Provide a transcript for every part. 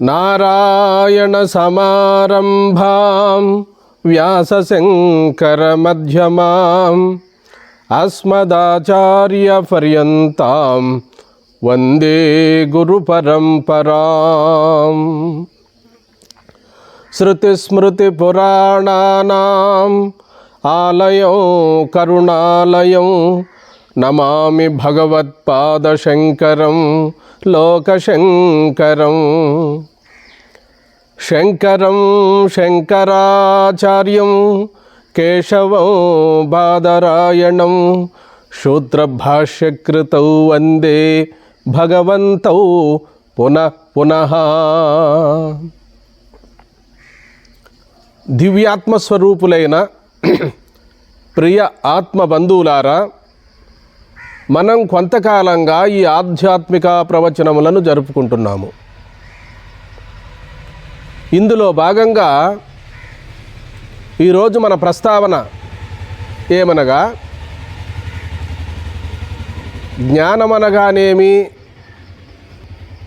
నారాయణ సమారంభాం వ్యాసశంకర మధ్యమాం అస్మదాచార్య పర్యంతాం వందే గురు పరంపరాం. శృతిస్మృతి పురాణానాం ఆలయం కరుణాలయం నమామి భగవత్పాదశంకరం లోకశంకరం. శంకరం శంకరాచార్యం కేశవం బాదరాయణం శూద్రభాష్యకృతౌ వందే భగవంతౌ పునః పునః. దివ్యాత్మస్వరూపులైన ప్రియ ఆత్మబంధువులారా, మనం కొంతకాలంగా ఈ ఆధ్యాత్మిక ప్రవచనములను జరుపుకుంటున్నాము. ఇందులో భాగంగా ఈరోజు మన ప్రస్తావన ఏమనగా, జ్ఞానమనగానేమి,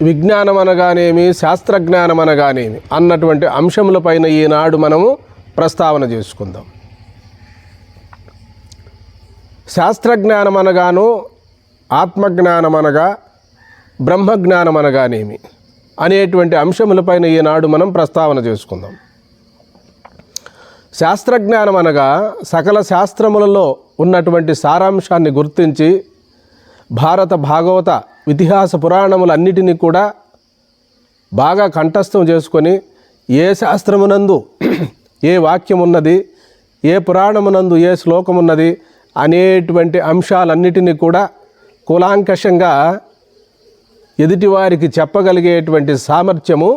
విజ్ఞానమనగానేమి, శాస్త్రజ్ఞానమనగానేమి అన్నటువంటి అంశములపైన ఈనాడు మనము ప్రస్తావన చేసుకుందాం. శాస్త్రజ్ఞానమనగాను, ఆత్మజ్ఞానమనగా, బ్రహ్మజ్ఞానమనగానేమి అనేటువంటి అంశములపైన ఈనాడు మనం ప్రస్తావన చేసుకుందాం. శాస్త్రజ్ఞానం అనగా సకల శాస్త్రములలో ఉన్నటువంటి సారాంశాన్ని గుర్తించి భారత భాగవత ఇతిహాస పురాణములన్నిటినీ కూడా బాగా కంఠస్థం చేసుకొని ఏ శాస్త్రమునందు ఏ వాక్యమున్నది, ఏ పురాణమునందు ఏ శ్లోకమున్నది అనేటువంటి అంశాలన్నిటినీ కూడా కూలాంకషంగా ఎదుటివారికి చెప్పగలిగేటువంటి సామర్థ్యము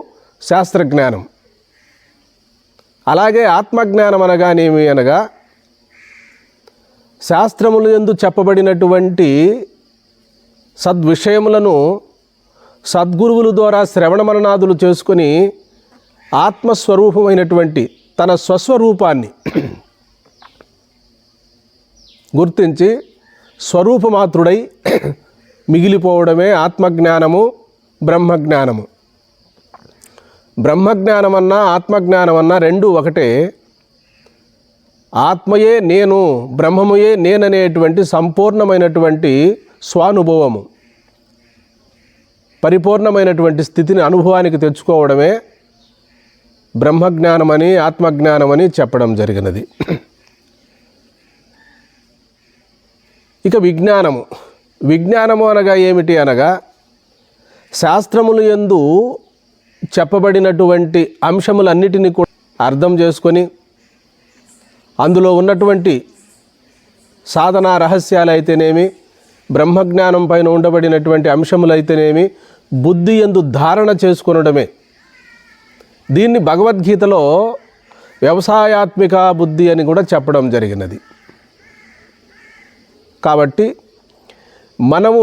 శాస్త్రజ్ఞానం. అలాగే ఆత్మజ్ఞానం అనగానేమి అనగా, శాస్త్రములు యందు చెప్పబడినటువంటి సద్విషయములను సద్గురువుల ద్వారా శ్రవణ మననాదులు చేసుకొని ఆత్మస్వరూపమైనటువంటి తన స్వస్వరూపాన్ని గుర్తించి స్వరూపమాత్రుడై మిగిలిపోవడమే ఆత్మజ్ఞానము, బ్రహ్మజ్ఞానము. బ్రహ్మజ్ఞానమన్నా ఆత్మజ్ఞానమన్నా రెండూ ఒకటే. ఆత్మయే నేను, బ్రహ్మముయే నేననేటువంటి సంపూర్ణమైనటువంటి స్వానుభవము, పరిపూర్ణమైనటువంటి స్థితిని అనుభవానికి తెచ్చుకోవడమే బ్రహ్మజ్ఞానమని, ఆత్మజ్ఞానమని చెప్పడం జరిగినది. ఇక విజ్ఞానము. విజ్ఞానము అనగా ఏమిటి అనగా, శాస్త్రములు యందు చెప్పబడినటువంటి అంశములన్నిటినీ కూడా అర్థం చేసుకొని అందులో ఉన్నటువంటి సాధనా రహస్యాలైతేనేమి, బ్రహ్మజ్ఞానం పైన ఉండబడినటువంటి అంశములైతేనేమి బుద్ధి యందు ధారణ చేసుకొనడమే. దీన్ని భగవద్గీతలో వ్యవసాయాత్మిక బుద్ధి అని కూడా చెప్పడం జరిగినది. కాబట్టి మనము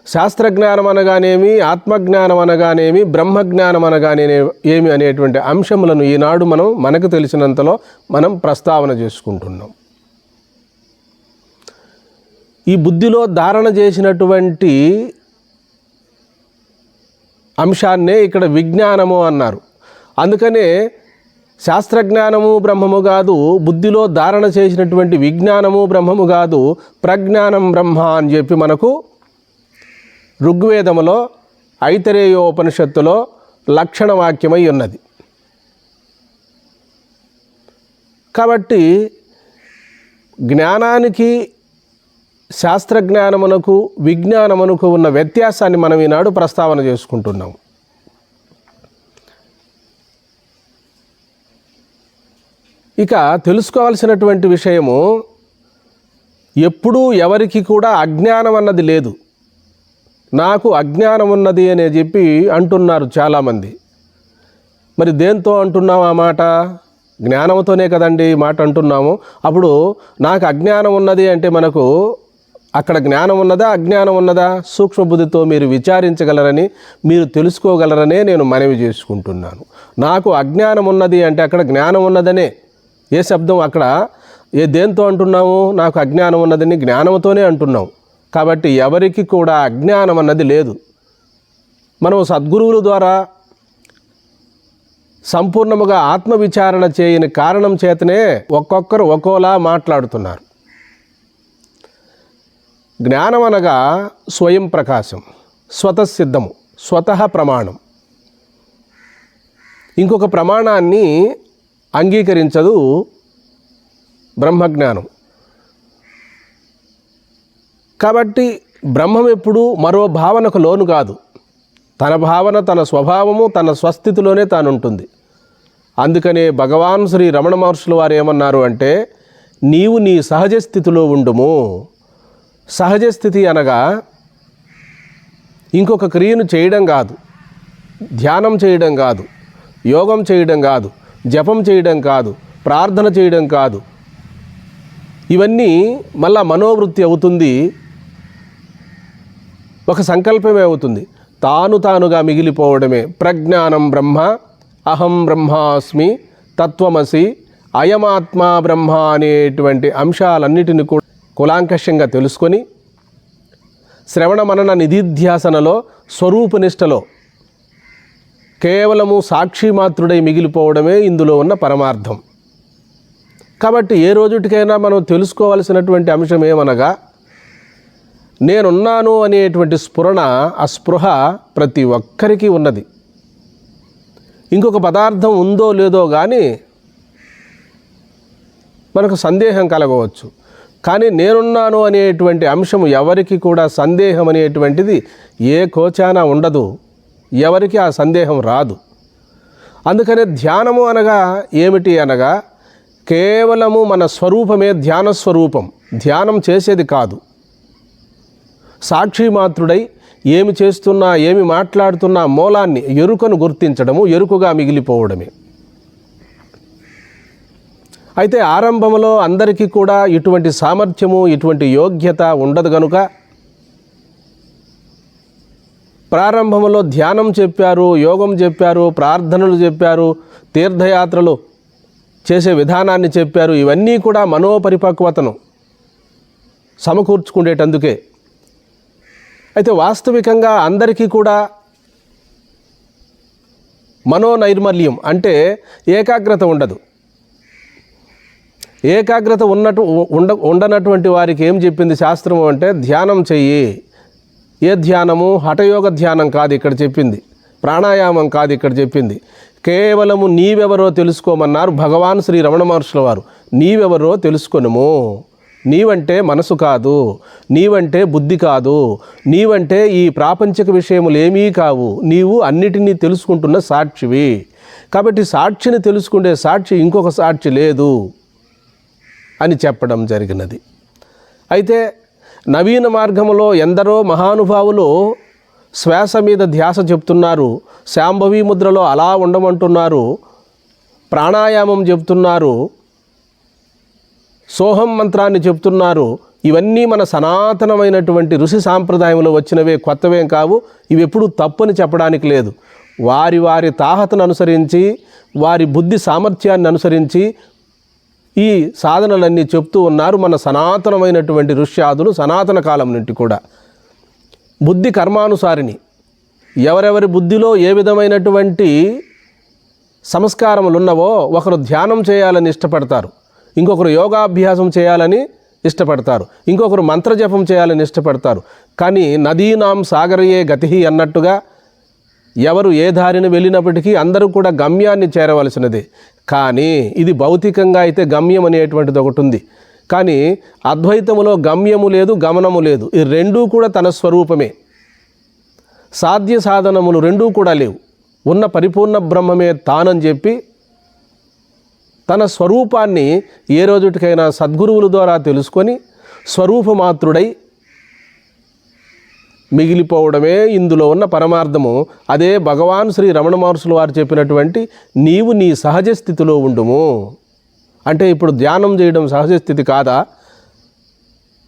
శాస్త్రజ్ఞానం అనగానేమి, ఆత్మజ్ఞానం అనగానేమి, బ్రహ్మజ్ఞానం అనగానే ఏమి అనేటువంటి అంశములను ఈనాడు మనకు తెలిసినంతలో మనం ప్రస్తావన చేసుకుంటున్నాం. ఈ బుద్ధిలో ధారణ చేసినటువంటి అంశాన్నే ఇక్కడ విజ్ఞానము అన్నారు. అందుకనే శాస్త్రజ్ఞానము బ్రహ్మము కాదు, బుద్ధిలో ధారణ చేసినటువంటి విజ్ఞానము బ్రహ్మము కాదు, ప్రజ్ఞానం బ్రహ్మ అని చెప్పి మనకు ఋగ్వేదములో ఐతరేయోపనిషత్తులో లక్షణ వాక్యమై ఉన్నది. కాబట్టి జ్ఞానానికి, శాస్త్రజ్ఞానమునకు, విజ్ఞానమునకు ఉన్న వ్యత్యాసాన్ని మనం ఈనాడు ప్రస్తావన చేసుకుంటున్నాం. ఇక తెలుసుకోవాల్సినటువంటి విషయము, ఎప్పుడూ ఎవరికి కూడా అజ్ఞానం అన్నది లేదు. నాకు అజ్ఞానం ఉన్నది అని చెప్పి అంటున్నారు చాలామంది. మరి దేంతో అంటున్నాము ఆ మాట? జ్ఞానంతోనే కదండి ఈ మాట అంటున్నాము. అప్పుడు నాకు అజ్ఞానం ఉన్నది అంటే మనకు అక్కడ జ్ఞానం ఉన్నదా, అజ్ఞానం ఉన్నదా? సూక్ష్మబుద్ధితో మీరు విచారించగలరని, మీరు తెలుసుకోగలరనే నేను మనవి చేసుకుంటున్నాను. నాకు అజ్ఞానం ఉన్నది అంటే అక్కడ జ్ఞానం ఉన్నదనే. ఏ శబ్దం అక్కడ దేంతో అంటున్నాము? నాకు అజ్ఞానం ఉన్నదని జ్ఞానంతోనే అంటున్నాం. కాబట్టి ఎవరికి కూడా అజ్ఞానం అన్నది లేదు. మనం సద్గురువుల ద్వారా సంపూర్ణముగా ఆత్మవిచారణ చేయని కారణం చేతనే ఒక్కొక్కరు ఒక్కోలా మాట్లాడుతున్నారు. జ్ఞానం అనగా స్వయం ప్రకాశం, స్వతసిద్ధము, స్వతః ప్రమాణం. ఇంకొక ప్రమాణాన్ని అంగీకరించదు బ్రహ్మజ్ఞానం. కాబట్టి బ్రహ్మం ఎప్పుడూ మరో భావనకు లోను కాదు. తన భావన, తన స్వభావము, తన స్వస్థితిలోనే తానుంటుంది. అందుకనే భగవాన్ శ్రీ రమణ మహర్షుల వారు ఏమన్నారు అంటే, నీవు నీ సహజ స్థితిలో ఉండుము. సహజ స్థితి అనగా ఇంకొక క్రియను చేయడం కాదు, ధ్యానం చేయడం కాదు, యోగం చేయడం కాదు, జపం చేయడం కాదు, ప్రార్థన చేయడం కాదు. ఇవన్నీ మళ్ళా మనోవృత్తి అవుతుంది, ఒక సంకల్పమే అవుతుంది. తానుగా మిగిలిపోవడమే ప్రజ్ఞానం బ్రహ్మ, అహం బ్రహ్మాస్మి, తత్వమసి, అయమాత్మా బ్రహ్మ అనేటువంటి అంశాలన్నిటిని కూడా కులాంకషంగా తెలుసుకొని శ్రవణ మనన నిధిధ్యాసనలో స్వరూపనిష్టలో కేవలము సాక్షిమాత్రుడై మిగిలిపోవడమే ఇందులో ఉన్న పరమార్థం. కాబట్టి ఏ రోజుటికైనా మనం తెలుసుకోవాల్సినటువంటి అంశం ఏమనగా, నేనున్నాను అనేటువంటి స్ఫురణ, ఆ స్పృహ ప్రతి ఒక్కరికి ఉన్నది. ఇంకొక పదార్థం ఉందో లేదో కానీ మనకు సందేహం కలగవచ్చు. కానీ నేనున్నాను అనేటువంటి అంశము ఎవరికి కూడా సందేహం అనేటువంటిది ఏ కోచాన ఉండదు, ఎవరికి ఆ సందేహం రాదు. అందుకనే ధ్యానము అనగా ఏమిటి అనగా, కేవలము మన స్వరూపమే ధ్యాన స్వరూపం, ధ్యానం చేసేది కాదు. సాక్షి మాత్రుడై ఏమి చేస్తున్నా, ఏమి మాట్లాడుతున్నా మూలాన్ని, ఎరుకను గుర్తించడము, ఎరుకగా మిగిలిపోవడమే. అయితే ఆరంభంలో అందరికీ కూడా ఇటువంటి సామర్థ్యము, ఇటువంటి యోగ్యత ఉండదు కనుక ప్రారంభంలో ధ్యానం చెప్పారు, యోగం చెప్పారు, ప్రార్థనలు చెప్పారు, తీర్థయాత్రలు చేసే విధానాన్ని చెప్పారు. ఇవన్నీ కూడా మనోపరిపక్వతను సమకూర్చుకునేటందుకే. అయితే వాస్తవికంగా అందరికీ కూడా మనోనైర్మల్యం అంటే ఏకాగ్రత ఉండదు. ఏకాగ్రత ఉండనటువంటి వారికి ఏం చెప్పింది శాస్త్రం అంటే, ధ్యానం చెయ్యి. ఏ ధ్యానము? హఠయోగ ధ్యానం కాదు ఇక్కడ చెప్పింది, ప్రాణాయామం కాదు ఇక్కడ చెప్పింది. కేవలము నీవెవరో తెలుసుకోమన్నారు భగవాన్ శ్రీ రమణ మహర్షుల వారు. నీవెవరో తెలుసుకొనుము. నీవంటే మనసు కాదు, నీవంటే బుద్ధి కాదు, నీవంటే ఈ ప్రాపంచిక విషయములు ఏమీ కావు. నీవు అన్నిటినీ తెలుసుకుంటున్న సాక్షివి. కాబట్టి సాక్షిని తెలుసుకుంటే సాక్షి ఇంకొక సాక్షి లేదు అని చెప్పడం జరిగినది. అయితే నవీన మార్గంలో ఎందరో మహానుభావులు శ్వాస మీద ధ్యాస చెప్తున్నారు, శాంభవి ముద్రలో అలా ఉండమంటున్నారు, ప్రాణాయామం చెప్తున్నారు, సోహం మంత్రాన్ని చెప్తున్నారు. ఇవన్నీ మన సనాతనమైనటువంటి ఋషి సాంప్రదాయంలో వచ్చినవే, కొత్తవేం కావు. ఇవి ఎప్పుడూ తప్పని చెప్పడానికి లేదు. వారి వారి తాహతను అనుసరించి, వారి బుద్ధి సామర్థ్యాన్ని అనుసరించి ఈ సాధనలన్నీ చెప్తూ ఉన్నారు మన సనాతనమైనటువంటి ఋష్యాదులు. సనాతన కాలం నుండి కూడా బుద్ధి కర్మానుసారిని. ఎవరెవరి బుద్ధిలో ఏ విధమైనటువంటి సంస్కారములు ఉన్నవో, ఒకరు ధ్యానం చేయాలని ఇష్టపడతారు, ఇంకొకరు యోగాభ్యాసం చేయాలని ఇష్టపడతారు, ఇంకొకరు మంత్రజపం చేయాలని ఇష్టపడతారు. కానీ నదీనాం సాగరయే గతి అన్నట్టుగా ఎవరు ఏ దారిని వెళ్ళినప్పటికీ అందరూ కూడా గమ్యాన్ని చేరవలసినదే. కానీ ఇది భౌతికంగా అయితే గమ్యం అనేటువంటిది ఒకటి ఉంది. కానీ అద్వైతములో గమ్యము లేదు, గమనము లేదు. ఈ రెండూ కూడా తన స్వరూపమే. సాధ్య సాధనములు రెండూ కూడా లేవు. ఉన్న పరిపూర్ణ బ్రహ్మమే తానని చెప్పి తన స్వరూపాన్ని ఏ రోజుటికైనా సద్గురువుల ద్వారా తెలుసుకొని స్వరూపమాత్రుడై మిగిలిపోవడమే ఇందులో ఉన్న పరమార్థము. అదే భగవాన్ శ్రీ రమణ మహర్షుల వారు చెప్పినటువంటి నీవు నీ సహజ స్థితిలో ఉండుము. అంటే ఇప్పుడు ధ్యానం చేయడం సహజ స్థితి కాదా?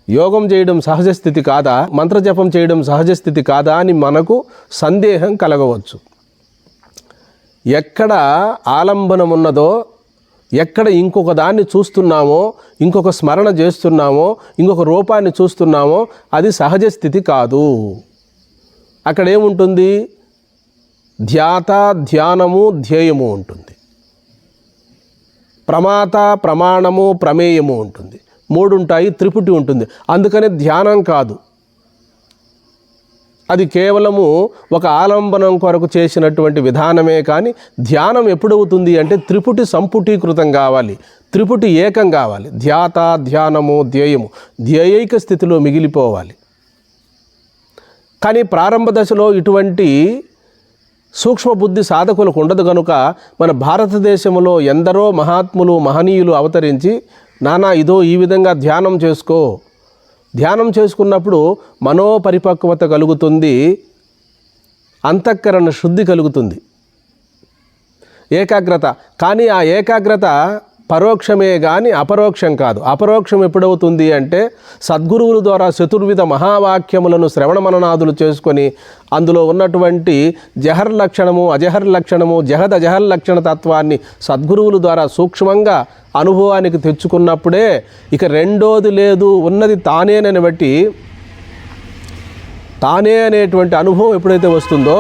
యోగం చేయడం సహజ స్థితి కాదా? మంత్రజపం చేయడం సహజ స్థితి కాదా అని మనకు సందేహం కలగవచ్చు. ఎక్కడ ఆలంబనం ఉన్నదో, ఎక్కడ ఇంకొక దాన్ని చూస్తున్నామో, ఇంకొక స్మరణ చేస్తున్నామో, ఇంకొక రూపాన్ని చూస్తున్నామో అది సహజ స్థితి కాదు. అక్కడేముంటుంది? ధ్యాత, ధ్యానము, ధ్యేయము ఉంటుంది. ప్రమాత, ప్రమాణము, ప్రమేయము ఉంటుంది. 3 ఉంటాయి, త్రిపుటి ఉంటుంది. అందుకని ధ్యానం కాదు, అది కేవలము ఒక ఆలంబనం కొరకు చేసినటువంటి విధానమే. కానీ ధ్యానం ఎప్పుడవుతుంది అంటే త్రిపుటి సంపుటీకృతం కావాలి, త్రిపుటి ఏకం కావాలి. ధ్యాత, ధ్యానము, ధ్యేయము ధ్యేయైక స్థితిలో మిగిలిపోవాలి. కానీ ప్రారంభ దశలో ఇటువంటి సూక్ష్మ బుద్ధి సాధకులకు ఉండదు కనుక మన భారతదేశంలో ఎందరో మహాత్ములు, మహనీయులు అవతరించి నానా ఇదో ఈ విధంగా ధ్యానం చేసుకో, ధ్యానం చేసుకున్నప్పుడు మనోపరిపక్వత కలుగుతుంది, అంతఃకరణ శుద్ధి కలుగుతుంది, ఏకాగ్రత. కానీ ఆ ఏకాగ్రత పరోక్షమే కానీ అపరోక్షం కాదు. అపరోక్షం ఎప్పుడవుతుంది అంటే సద్గురువుల ద్వారా చతుర్విధ మహావాక్యములను శ్రవణ మననాదులు చేసుకొని అందులో ఉన్నటువంటి జహర్ లక్షణము, అజహర్ లక్షణము, జహద్ అజహర్ లక్షణ తత్వాన్ని సద్గురువుల ద్వారా సూక్ష్మంగా అనుభవానికి తెచ్చుకున్నప్పుడే ఇక రెండోది లేదు, ఉన్నది తానేనని బట్టి తానే అనేటువంటి అనుభవం ఎప్పుడైతే వస్తుందో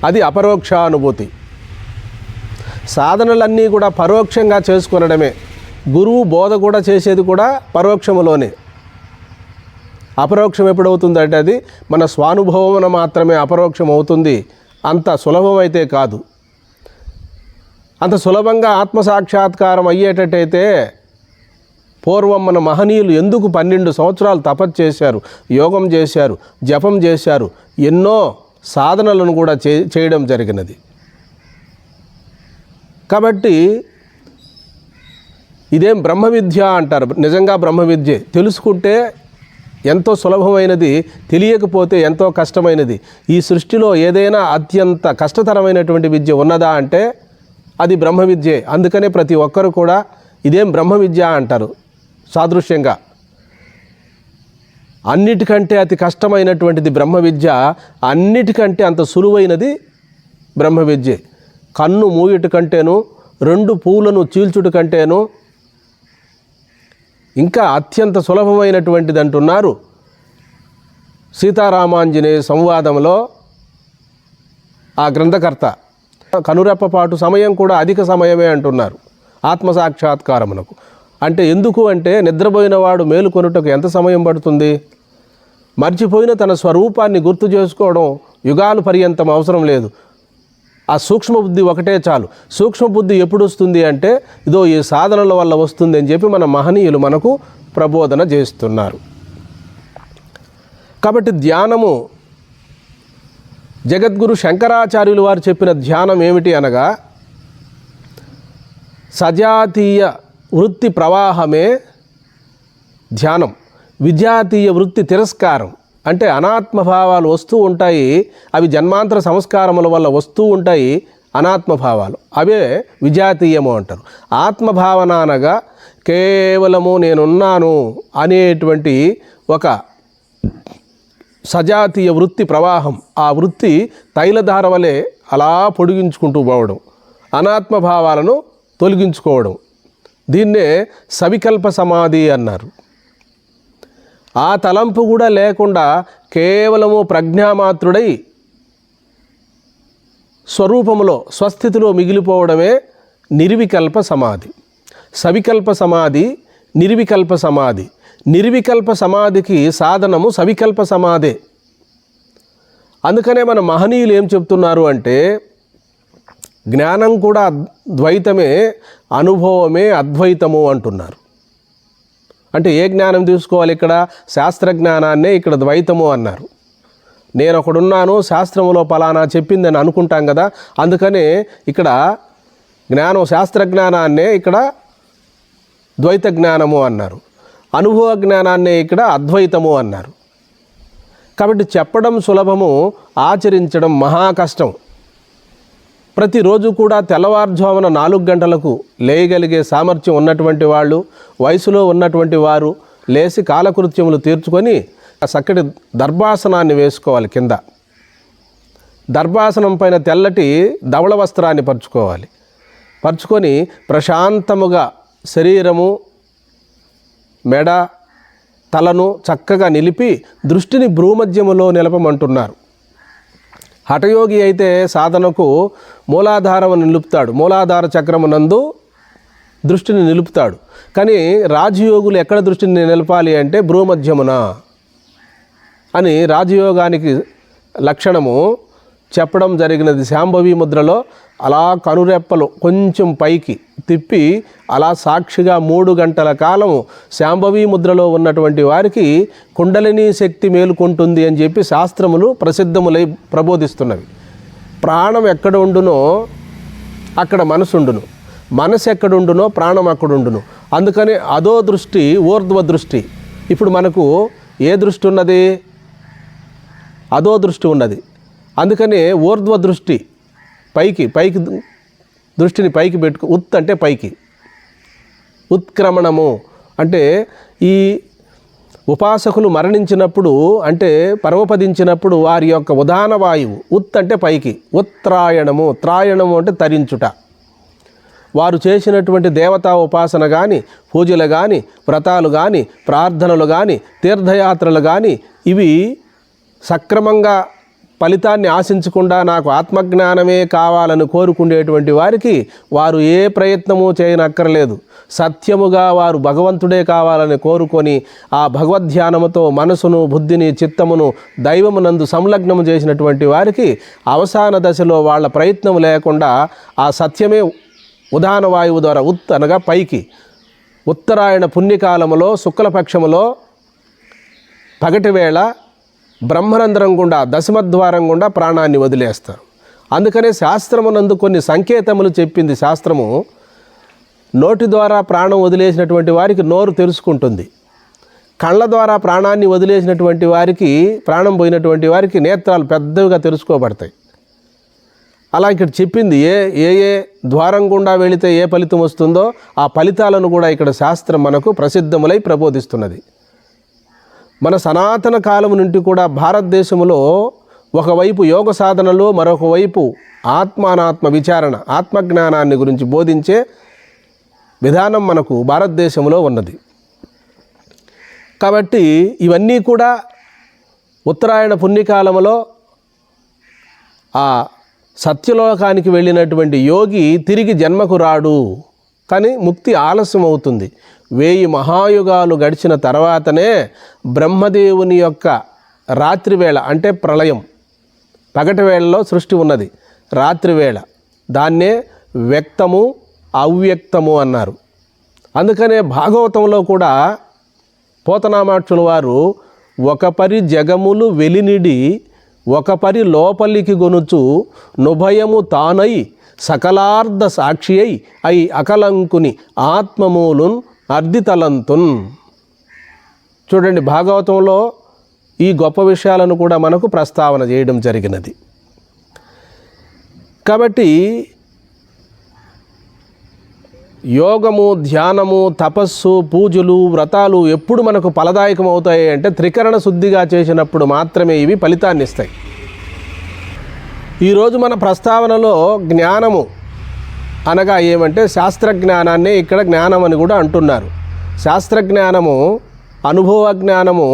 అది అపరోక్షానుభూతి. సాధనలన్నీ కూడా పరోక్షంగా చేసుకొనడమే. గురువు బోధ కూడా చేసేది కూడా పరోక్షములోనే. అపరోక్షం ఎప్పుడవుతుందంటే అది మన స్వానుభవమున మాత్రమే అపరోక్షం అవుతుంది. అంత సులభమైతే కాదు. అంత సులభంగా ఆత్మసాక్షాత్కారం అయ్యేటట్టయితే పూర్వం మన మహనీయులు ఎందుకు 12 సంవత్సరాలు తపస్సు చేశారు, యోగం చేశారు, జపం చేశారు, ఎన్నో సాధనలను కూడా చేయడం జరిగినది. కాబట్టి ఇదేం బ్రహ్మ విద్య అంటారు. నిజంగా బ్రహ్మ విద్యే. తెలుసుకుంటే ఎంతో సులభమైనది, తెలియకపోతే ఎంతో కష్టమైనది. ఈ సృష్టిలో ఏదైనా అత్యంత కష్టతరమైనటువంటి విద్య ఉన్నదా అంటే అది బ్రహ్మ విద్యే. అందుకనే ప్రతి ఒక్కరు కూడా ఇదేం బ్రహ్మ విద్య అంటారు సాదృశ్యంగా. అన్నిటికంటే అతి కష్టమైనటువంటిది బ్రహ్మ విద్య, అన్నిటికంటే అంత సులువైనది బ్రహ్మ విద్యే. కన్ను మూయుట కంటేను, 2 పూలను చీల్చుట కంటేను ఇంకా అత్యంత సులభమైనటువంటిది అంటున్నారు సీతారామాంజనేయ సంవాదంలో ఆ గ్రంథకర్త. కనురెప్పపాటు సమయం కూడా అధిక సమయమే అంటున్నారు ఆత్మసాక్షాత్కారమునకు. అంటే ఎందుకు అంటే నిద్రపోయినవాడు మేలుకొనుటకు ఎంత సమయం పడుతుంది? మర్చిపోయిన తన స్వరూపాన్ని గుర్తు చేసుకోవడం యుగాలు పర్యంతం అవసరం లేదు. ఆ సూక్ష్మబుద్ధి ఒకటే చాలు. సూక్ష్మబుద్ధి ఎప్పుడు వస్తుంది అంటే ఇదో ఈ సాధనల వల్ల వస్తుంది అని చెప్పి మన మహనీయులు మనకు ప్రబోధన చేస్తున్నారు. కాబట్టి ధ్యానము జగద్గురు శంకరాచార్యులు వారు చెప్పిన ధ్యానం ఏమిటి అనగా సజాతీయ వృత్తి ప్రవాహమే ధ్యానం, విజాతీయ వృత్తి తిరస్కారం. అంటే అనాత్మభావాలు వస్తూ ఉంటాయి, అవి జన్మాంతర సంస్కారముల వల్ల వస్తూ ఉంటాయి అనాత్మభావాలు, అవే విజాతీయము అంటారు. ఆత్మభావన అనగా కేవలము నేనున్నాను అనేటువంటి ఒక సజాతీయ వృత్తి ప్రవాహం. ఆ వృత్తి తైలధార వలె అలా పొడిగించుకుంటూ పోవడం, అనాత్మభావాలను తొలగించుకోవడం. దీన్నే సవికల్ప సమాధి అన్నారు. ఆ తలంపు కూడా లేకుండా కేవలము ప్రజ్ఞామాత్రుడై స్వరూపములో స్వస్థితిలో మిగిలిపోవడమే నిర్వికల్ప సమాధి. సవికల్ప సమాధి, నిర్వికల్ప సమాధి. నిర్వికల్ప సమాధికి సాధనము సవికల్ప సమాధే. అందుకనే మన మహనీయులు ఏం చెప్తున్నారు అంటే జ్ఞానం కూడా ద్వైతమే, అనుభవమే అద్వైతము అంటున్నారు. అంటే ఏ జ్ఞానం తీసుకోవాలి? ఇక్కడ శాస్త్రజ్ఞానాన్నే ఇక్కడ ద్వైతము అన్నారు. నేను ఒకడున్నాను, శాస్త్రములో పలానా చెప్పిందని అనుకుంటాం కదా, అందుకనే ఇక్కడ జ్ఞానం శాస్త్రజ్ఞానాన్నే ఇక్కడ ద్వైత జ్ఞానము అన్నారు. అనుభవ జ్ఞానాన్నే ఇక్కడ అద్వైతము అన్నారు. కాబట్టి చెప్పడం సులభము, ఆచరించడం మహా కష్టం. ప్రతిరోజు కూడా తెల్లవారుజామున 4 గంటలకు లేయగలిగే సామర్థ్యం ఉన్నటువంటి వాళ్ళు, వయసులో ఉన్నటువంటి వారు లేచి కాలకృత్యములు తీర్చుకొని చక్కటి దర్భాసనాన్ని వేసుకోవాలి. కింద దర్భాసనం పైన తెల్లటి ధవళ వస్త్రాన్ని పరుచుకోవాలి. పరుచుకొని ప్రశాంతముగా శరీరము, మెడ, తలను చక్కగా నిలిపి దృష్టిని భ్రూమధ్యములో నిలపమంటున్నారు. హఠయోగి అయితే సాధనకు మూలాధారం నిలుపుతాడు, మూలాధార చక్రమునందు దృష్టిని నిలుపుతాడు. కానీ రాజయోగులు ఎక్కడ దృష్టిని నిలపాలి అంటే భ్రూమధ్యమున అని రాజయోగానికి లక్షణము చెప్పడం జరిగినది. శాంభవి ముద్రలో అలా కనురెప్పలు కొంచెం పైకి తిప్పి అలా సాక్షిగా 3 గంటల కాలము శాంభవి ముద్రలో ఉన్నటువంటి వారికి కుండలిని శక్తి మేలుకుంటుంది అని చెప్పి శాస్త్రములు ప్రసిద్ధములై ప్రబోధిస్తున్నవి. ప్రాణం ఎక్కడ ఉండునో అక్కడ మనసు ఉండును, మనసు ఎక్కడుండునో ప్రాణం అక్కడుండును. అందుకని అదో దృష్టి, ఊర్ధ్వ దృష్టి. ఇప్పుడు మనకు ఏ దృష్టి ఉన్నది? అదో దృష్టి ఉన్నది. అందుకని ఊర్ధ్వ దృష్టి పైకి దృష్టిని పైకి పెట్టుకు, ఉత్ అంటే పైకి, ఉత్క్రమణము అంటే ఈ ఉపాసకులు మరణించినప్పుడు అంటే పరమపదించినప్పుడు వారి యొక్క ఉదాన వాయువు ఉత్ అంటే పైకి, ఉత్రాయణము, త్రాయణము అంటే తరించుట. వారు చేసినటువంటి దేవతా ఉపాసన కానీ, పూజలు కానీ, వ్రతాలు కానీ, ప్రార్థనలు కానీ, తీర్థయాత్రలు కానీ ఇవి సక్రమంగా ఫలితాన్ని ఆశించకుండా నాకు ఆత్మజ్ఞానమే కావాలని కోరుకునేటువంటి వారికి వారు ఏ ప్రయత్నము చేయనక్కర్లేదు. సత్యముగా వారు భగవంతుడే కావాలని కోరుకొని ఆ భగవద్ధ్యానముతో మనసును, బుద్ధిని, చిత్తమును దైవమునందు సంలగ్నము చేసినటువంటి వారికి అవసాన దశలో వాళ్ళ ప్రయత్నం లేకుండా ఆ సత్యమే ఉదాన వాయువు ద్వారా ఉత్ అనగా పైకి, ఉత్తరాయణ పుణ్యకాలములో శుక్లపక్షములో పగటి వేళ బ్రహ్మరంధ్రం గుండా, దశమద్వారం గుండా ప్రాణాన్ని వదిలేస్తారు. అందుకనే శాస్త్రమునందు కొన్ని సంకేతములు చెప్పింది శాస్త్రము. నోటి ద్వారా ప్రాణం వదిలేసినటువంటి వారికి నోరు తెరుచుకుంటుంది, కళ్ళ ద్వారా ప్రాణాన్ని వదిలేసినటువంటి వారికి, ప్రాణం పోయినటువంటి వారికి నేత్రాలు పెద్దవిగా తెరుచుకోబడతాయి. అలా ఇక్కడ చెప్పింది ఏ ద్వారం గుండా వెళితే ఏ ఫలితం వస్తుందో ఆ ఫలితాలను కూడా ఇక్కడ శాస్త్రం మనకు ప్రసిద్ధములై ప్రబోధిస్తున్నది. మన సనాతన కాలము నుండి కూడా భారతదేశంలో ఒకవైపు యోగ సాధనలో, మరొక వైపు ఆత్మానాత్మ విచారణ, ఆత్మజ్ఞానాన్ని గురించి బోధించే విధానం మనకు భారతదేశంలో ఉన్నది. కాబట్టి ఇవన్నీ కూడా ఉత్తరాయణ పుణ్యకాలంలో ఆ సత్యలోకానికి వెళ్ళినటువంటి యోగి తిరిగి జన్మకు రాడు, కానీ ముక్తి ఆలస్యం అవుతుంది. 1000 మహాయుగాలు గడిచిన తర్వాతనే బ్రహ్మదేవుని యొక్క రాత్రివేళ అంటే ప్రళయం, పగటి వేళలో సృష్టి ఉన్నది, రాత్రివేళ దాన్నే వ్యక్తము అవ్యక్తము అన్నారు. అందుకనే భాగవతంలో కూడా పోతనామాక్షుల వారు ఒక పరి జగములు వెలినిడి ఒక పరి లోపలికి గొనుచు నుభయము తానై సకలార్ధ సాక్షి అయి అకలంకుని ఆత్మమూలున్ అర్ధితలంతున్. చూడండి, భాగవతంలో ఈ గొప్ప విషయాలను కూడా మనకు ప్రస్తావన చేయడం జరిగినది. కాబట్టి యోగము, ధ్యానము, తపస్సు, పూజలు, వ్రతాలు ఎప్పుడు మనకు ఫలదాయకం అవుతాయి అంటే త్రికరణ శుద్ధిగా చేసినప్పుడు మాత్రమే ఇవి ఫలితాన్ని ఇస్తాయి. ఈరోజు మన ప్రస్తావనలో జ్ఞానము అనగా ఏమంటే శాస్త్రజ్ఞానాన్నే ఇక్కడ జ్ఞానం అని కూడా అంటున్నారు. శాస్త్రజ్ఞానము, అనుభవ జ్ఞానము,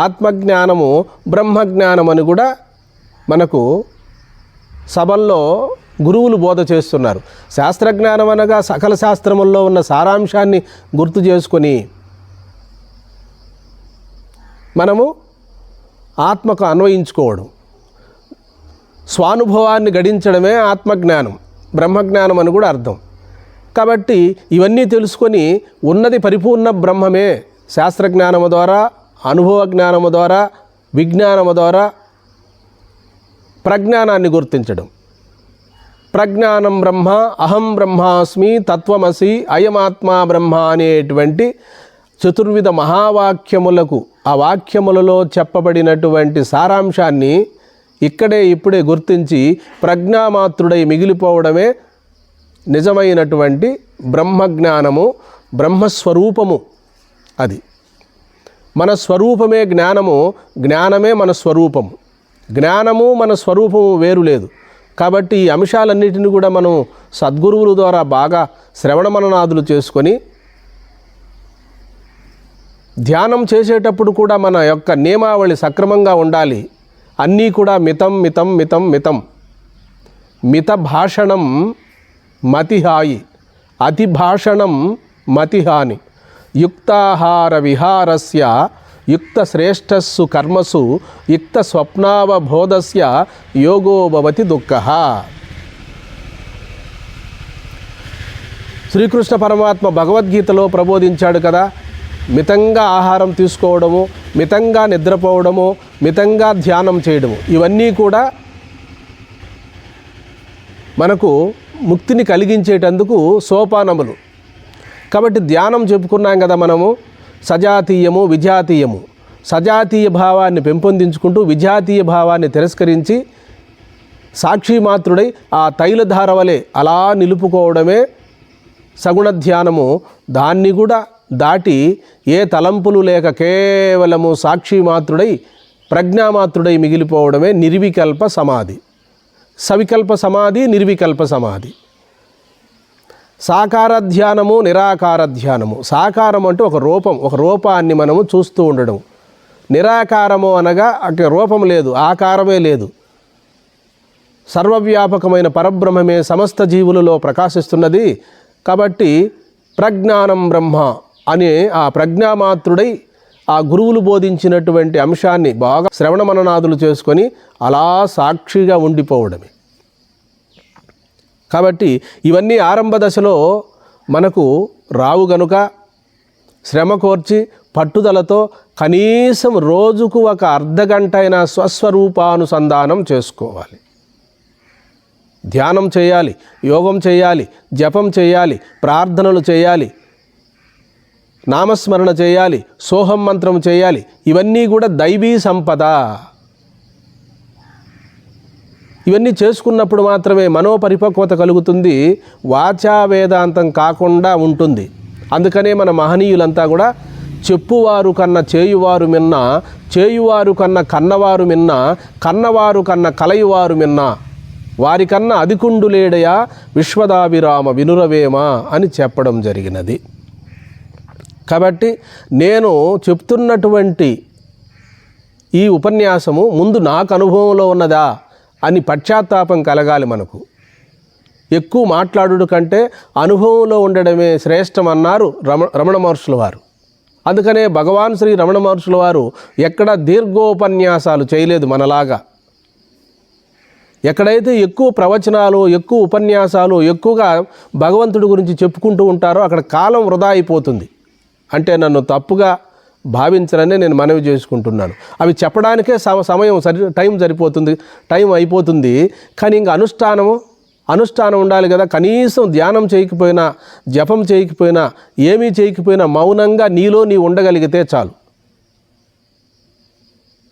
ఆత్మజ్ఞానము, బ్రహ్మజ్ఞానం అని కూడా మనకు సభల్లో గురువులు బోధ చేస్తున్నారు. శాస్త్రజ్ఞానం అనగా సకల శాస్త్రముల్లో ఉన్న సారాంశాన్ని గుర్తు చేసుకొని మనము ఆత్మకు అన్వయించుకోవడం, స్వానుభవాన్ని గడించడమే ఆత్మజ్ఞానం, బ్రహ్మజ్ఞానం అని కూడా అర్థం. కాబట్టి ఇవన్నీ తెలుసుకొని ఉన్నది పరిపూర్ణ బ్రహ్మమే. శాస్త్రజ్ఞానము ద్వారా, అనుభవ జ్ఞానము ద్వారా, విజ్ఞానము ద్వారా ప్రజ్ఞానాన్ని గుర్తించడం. ప్రజ్ఞానం బ్రహ్మ, అహం బ్రహ్మాస్మి, తత్వమసి, అయమాత్మా బ్రహ్మ అనేటువంటి చతుర్విధ మహావాక్యములకు ఆ వాక్యములలో చెప్పబడినటువంటి సారాంశాన్ని ఇప్పుడే గుర్తించి ప్రజ్ఞామాత్రుడై మిగిలిపోవడమే నిజమైనటువంటి బ్రహ్మజ్ఞానము, బ్రహ్మస్వరూపము. అది మన స్వరూపమే జ్ఞానము, జ్ఞానమే మన స్వరూపము. జ్ఞానము మన స్వరూపము వేరు లేదు. కాబట్టి ఈ అంశాలన్నిటిని కూడా మనం సద్గురువుల ద్వారా బాగా శ్రవణ మననాదులు చేసుకొని ధ్యానం చేసేటప్పుడు కూడా మన యొక్క నియమావళి సక్రమంగా ఉండాలి. అన్నీ కూడా మితం మితం మితం మితం. మిత భాషణం మతిహాయి, అతి భాషణం మతిహాని. యుక్తాహార విహారస్య యుక్త శ్రేష్టస్సు కర్మసు యుక్త స్వప్నావబోధస్య యోగో భవతి దుఃఖః. శ్రీకృష్ణ పరమాత్మ భగవద్గీతలో ప్రబోధించాడు కదా, మితంగా ఆహారం తీసుకోవడము, మితంగా నిద్రపోవడము, మితంగా ధ్యానం చేయడము, ఇవన్నీ కూడా మనకు ముక్తిని కలిగించేటందుకు సోపానములు. కాబట్టి ధ్యానం చెప్పుకున్నాం కదా మనము, సజాతీయము విజాతీయము. సజాతీయ భావాన్ని పెంపొందించుకుంటూ విజాతీయ భావాన్ని తిరస్కరించి సాక్షిమాత్రుడై ఆ తైలధార వలె అలా నిలుపుకోవడమే సగుణ ధ్యానము. దాన్ని కూడా దాటి ఏ తలంపులు లేక కేవలము సాక్షిమాత్రుడై ప్రజ్ఞామాత్రుడై మిగిలిపోవడమే నిర్వికల్ప సమాధి. సవికల్ప సమాధి, నిర్వికల్ప సమాధి. సాకార ధ్యానము, నిరాకార ధ్యానము. సాకారం అంటే ఒక రూపాన్ని మనము చూస్తూ ఉండడం. నిరాకారము అనగా అక్కడ రూపం లేదు, ఆకారమే లేదు. సర్వవ్యాపకమైన పరబ్రహ్మమే సమస్త జీవులలో ప్రకాశిస్తున్నది. కాబట్టి ప్రజ్ఞానం బ్రహ్మ అనే ఆ ప్రజ్ఞామాత్రుడై ఆ గురువులు బోధించినటువంటి అంశాన్ని బాగా శ్రవణ మననాదులు చేసుకొని అలా సాక్షిగా ఉండిపోవడమే. కాబట్టి ఇవన్నీ ఆరంభ దశలో మనకు రావు గనుక శ్రమ కోర్చి పట్టుదలతో కనీసం రోజుకు ఒక అర్ధగంట అయినా స్వస్వరూపానుసంధానం చేసుకోవాలి. ధ్యానం చేయాలి, యోగం చేయాలి, జపం చేయాలి, ప్రార్థనలు చేయాలి, నామస్మరణ చేయాలి, సోహం మంత్రం చేయాలి. ఇవన్నీ కూడా దైవీ సంపద. ఇవన్నీ చేసుకున్నప్పుడు మాత్రమే మనోపరిపక్వత కలుగుతుంది, వాచా వేదాంతం కాకుండా ఉంటుంది. అందుకనే మన మహనీయులంతా కూడా చెప్పువారు కన్న చేయువారు మిన్న, చేయువారు కన్న కన్నవారు మిన్న, కన్నవారు కన్న కలయువారు మిన్న, వారికన్నా అధికుండులేడయా విశ్వదాభిరామ వినురవేమ అని చెప్పడం జరిగినది. కాబట్టి నేను చెప్తున్నటువంటి ఈ ఉపన్యాసము ముందు నాకు అనుభవంలో ఉన్నదా అని పశ్చాత్తాపం కలగాలి మనకు. ఎక్కువ మాట్లాడుడు కంటే అనుభవంలో ఉండడమే శ్రేష్టమన్నారు రమణ మహర్షుల వారు. అందుకనే భగవాన్ శ్రీ రమణ మహర్షుల వారు ఎక్కడ దీర్ఘోపన్యాసాలు చేయలేదు మనలాగా. ఎక్కడైతే ఎక్కువ ప్రవచనాలు, ఎక్కువ ఉపన్యాసాలు, ఎక్కువగా భగవంతుడి గురించి చెప్పుకుంటూ ఉంటారో అక్కడ కాలం వృధా అయిపోతుంది. అంటే నన్ను తప్పుగా భావించరనే నేను మనవి చేసుకుంటున్నాను. అవి చెప్పడానికే సమయం టైం అయిపోతుంది. కానీ ఇంకా అనుష్ఠానం ఉండాలి కదా. కనీసం ధ్యానం చేయకపోయినా, జపం చేయకపోయినా, ఏమీ చేయకపోయినా మౌనంగా నీలో నీ ఉండగలిగితే చాలు.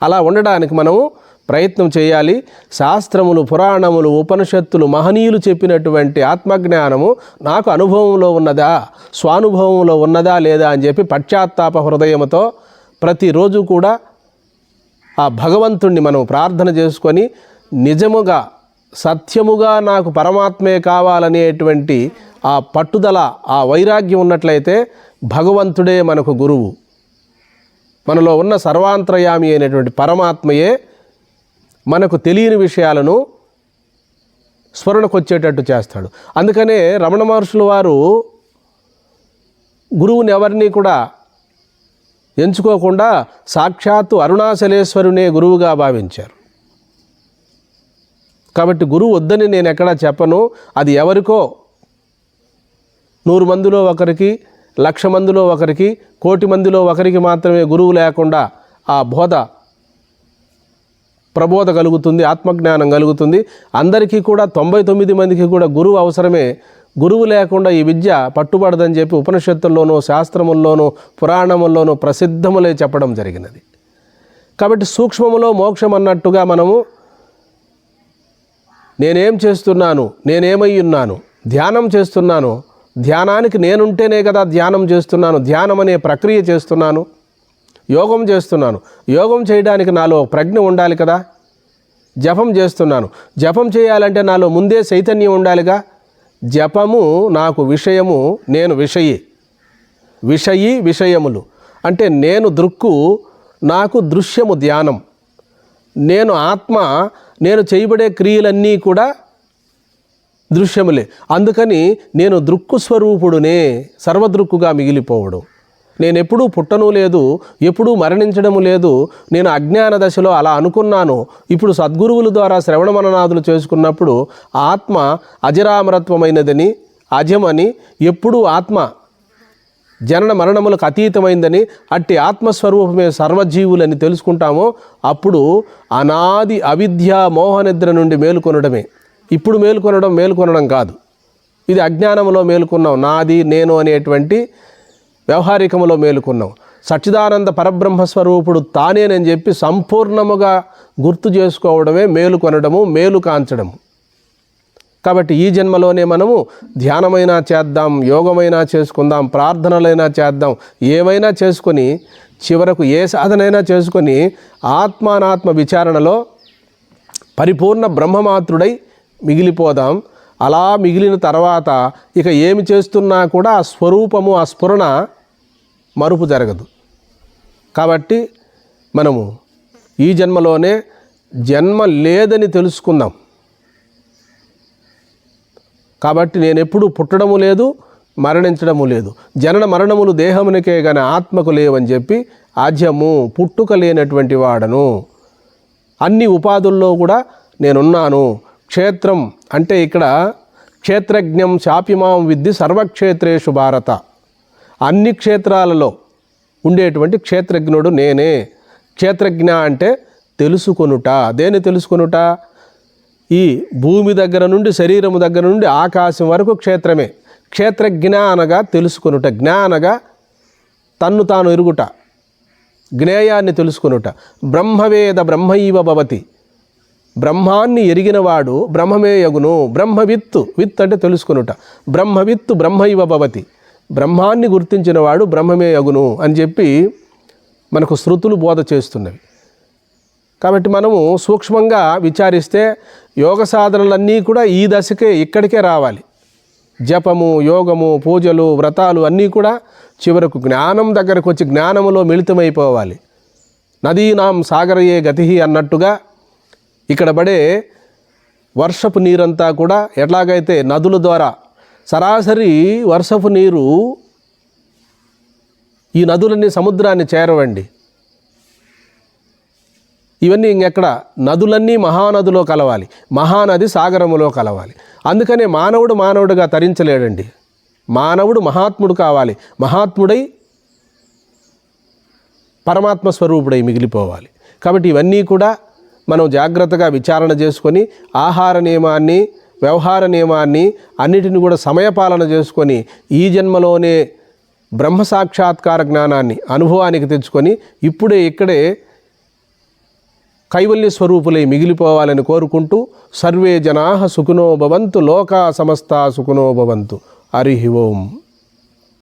అలా ఉండడానికి మనము ప్రయత్నం చేయాలి. శాస్త్రములు, పురాణములు, ఉపనిషత్తులు, మహనీయులు చెప్పినటువంటి ఆత్మజ్ఞానము నాకు అనుభవంలో ఉన్నదా, స్వానుభవంలో ఉన్నదా లేదా అని చెప్పి పశ్చాత్తాప హృదయంతో ప్రతిరోజు కూడా ఆ భగవంతుణ్ణి మనం ప్రార్థన చేసుకొని నిజముగా సత్యముగా నాకు పరమాత్మే కావాలనేటువంటి ఆ పట్టుదల, ఆ వైరాగ్యం ఉన్నట్లయితే భగవంతుడే మనకు గురువు. మనలో ఉన్న సర్వాంతర్యామి అయినటువంటి పరమాత్మయే మనకు తెలియని విషయాలను స్మరణకొచ్చేటట్టు చేస్తాడు. అందుకనే రమణ మహర్షుల వారు గురువుని ఎవరిని కూడా ఎంచుకోకుండా సాక్షాత్తు అరుణాచలేశ్వరునే గురువుగా భావించారు. కాబట్టి గురువు వద్దని నేను ఎక్కడా చెప్పను. అది ఎవరికో 100 మందిలో ఒకరికి, 1,00,000 మందిలో ఒకరికి, 1,00,00,000 మందిలో ఒకరికి మాత్రమే గురువు లేకుండా ఆ ప్రబోధ కలుగుతుంది, ఆత్మజ్ఞానం కలుగుతుంది. అందరికీ కూడా 99 మందికి కూడా గురువు అవసరమే. గురువు లేకుండా ఈ విద్య పట్టుబడదని చెప్పి ఉపనిషత్తుల్లోనూ, శాస్త్రముల్లోనూ, పురాణముల్లోనూ ప్రసిద్ధములే చెప్పడం జరిగినది. కాబట్టి సూక్ష్మములో మోక్షం అన్నట్టుగా మనము నేనేం చేస్తున్నాను, నేనేమై ఉన్నాను, ధ్యానం చేస్తున్నాను, ధ్యానానికి నేనుంటేనే కదా ధ్యానం చేస్తున్నాను, ధ్యానం అనే ప్రక్రియ చేస్తున్నాను, యోగం చేస్తున్నాను, యోగం చేయడానికి నాలో ప్రజ్ఞ ఉండాలి కదా, జపం చేస్తున్నాను, జపం చేయాలంటే నాలో ముందే చైతన్యం ఉండాలిగా. జపము నాకు విషయము, నేను విషయములు అంటే నేను దృక్కు, నాకు దృశ్యము ధ్యానం. నేను ఆత్మ, నేను చేయబడే క్రియలన్నీ కూడా దృశ్యములే. అందుకని నేను దృక్కు స్వరూపుడునే, సర్వదృక్కుగా మిగిలిపోవడం. నేను ఎప్పుడూ పుట్టను లేదు, ఎప్పుడూ మరణించడము లేదు. నేను అజ్ఞాన దశలో అలా అనుకున్నాను. ఇప్పుడు సద్గురువుల ద్వారా శ్రవణ మననాదులు చేసుకున్నప్పుడు ఆత్మ అజరామరత్వమైనదని, అజమని, ఎప్పుడూ ఆత్మ జనన మరణములకు అతీతమైందని, అట్టి ఆత్మస్వరూపమే సర్వజీవులని తెలుసుకుంటామో అప్పుడు అనాది అవిద్య మోహనిద్ర నుండి మేలుకొనడమే. ఇప్పుడు మేలుకొనడం కాదు. ఇది అజ్ఞానంలో మేలుకున్నాం, నాది నేను అనేటువంటి వ్యవహారికములో మేలుకున్నాం. సచ్చిదానంద పరబ్రహ్మస్వరూపుడు తానేనని చెప్పి సంపూర్ణముగా గుర్తు చేసుకోవడమే మేలుకొనడము, మేలు కాంచడము. కాబట్టి ఈ జన్మలోనే మనము ధ్యానమైనా చేద్దాం, యోగమైనా చేసుకుందాం, ప్రార్థనలైనా చేద్దాం, ఏమైనా చేసుకొని చివరకు ఏ సాధనైనా చేసుకొని ఆత్మానాత్మ విచారణలో పరిపూర్ణ బ్రహ్మమాత్రుడై మిగిలిపోదాం. అలా మిగిలిన తర్వాత ఇక ఏమి చేస్తున్నా కూడా ఆ స్వరూపము, ఆ స్ఫురణ మరుపు జరగదు. కాబట్టి మనము ఈ జన్మలోనే జన్మ లేదని తెలుసుకుందాం. కాబట్టి నేను ఎప్పుడూ పుట్టడము లేదు, మరణించడము లేదు. జనన మరణములు దేహమునికే గాని ఆత్మకు లేవని చెప్పి ఆజ్యము, పుట్టుక లేనటువంటి వాడను, అన్ని ఉపాధుల్లో కూడా నేనున్నాను. క్షేత్రం అంటే ఇక్కడ క్షేత్రజ్ఞం చాపిమాం విద్ధి సర్వక్షేత్రేషు భారత, అన్ని క్షేత్రాలలో ఉండేటువంటి క్షేత్రజ్ఞుడు నేనే. క్షేత్రజ్ఞ అంటే తెలుసుకొనుట. దేని తెలుసుకొనుట? ఈ భూమి దగ్గర నుండి, శరీరము దగ్గర నుండి ఆకాశం వరకు క్షేత్రమే. క్షేత్రజ్ఞ అనగా తెలుసుకొనుట, జ్ఞ అనగా తన్ను తాను ఎరుగుట, జ్ఞేయాన్ని తెలుసుకొనుట. బ్రహ్మవేద బ్రహ్మైవ భవతి, బ్రహ్మాన్ని ఎరిగినవాడు బ్రహ్మమే యగును. బ్రహ్మవిత్తు, విత్ అంటే తెలుసుకొనుట. బ్రహ్మవిత్తు బ్రహ్మైవ భవతి, బ్రహ్మాన్ని గుర్తించినవాడు బ్రహ్మమే యగును అని చెప్పి మనకు శృతులు బోధ చేస్తున్నవి. కాబట్టి మనము సూక్ష్మంగా విచారిస్తే యోగ సాధనలన్నీ కూడా ఈ దశకే, ఇక్కడికే రావాలి. జపము, యోగము, పూజలు, వ్రతాలు అన్నీ కూడా చివరకు జ్ఞానం దగ్గరకు వచ్చి జ్ఞానములో మిళితమైపోవాలి. నదీనాం సాగరయే గతి అన్నట్టుగా ఇక్కడ పడే వర్షపు నీరంతా కూడా ఎట్లాగైతే నదుల ద్వారా సరాసరి వర్షపు నీరు ఈ నదులన్నీ సముద్రాన్ని చేరవండి. ఇవన్నీ ఇంకెక్కడ, నదులన్నీ మహానదిలో కలవాలి, మహానది సాగరములో కలవాలి. అందుకనే మానవుడుగా తరించలేడండి. మానవుడు మహాత్ముడు కావాలి, మహాత్ముడై పరమాత్మ స్వరూపుడై మిగిలిపోవాలి. కాబట్టి ఇవన్నీ కూడా మనం జాగ్రత్తగా విచారణ చేసుకొని ఆహార నియమాన్ని, వ్యవహార నియమాన్ని అన్నిటిని కూడా సమయపాలన చేసుకొని ఈ జన్మలోనే బ్రహ్మ సాక్షాత్కార జ్ఞానాన్ని అనుభవానికి తెచ్చుకొని ఇప్పుడే ఇక్కడే కైవల్య స్వరూపులై మిగిలిపోవాలని కోరుకుంటూ సర్వే జనాః సుఖినో భవంతు, లోకా సమస్తా సుఖినో భవంతు. హరి ఓం.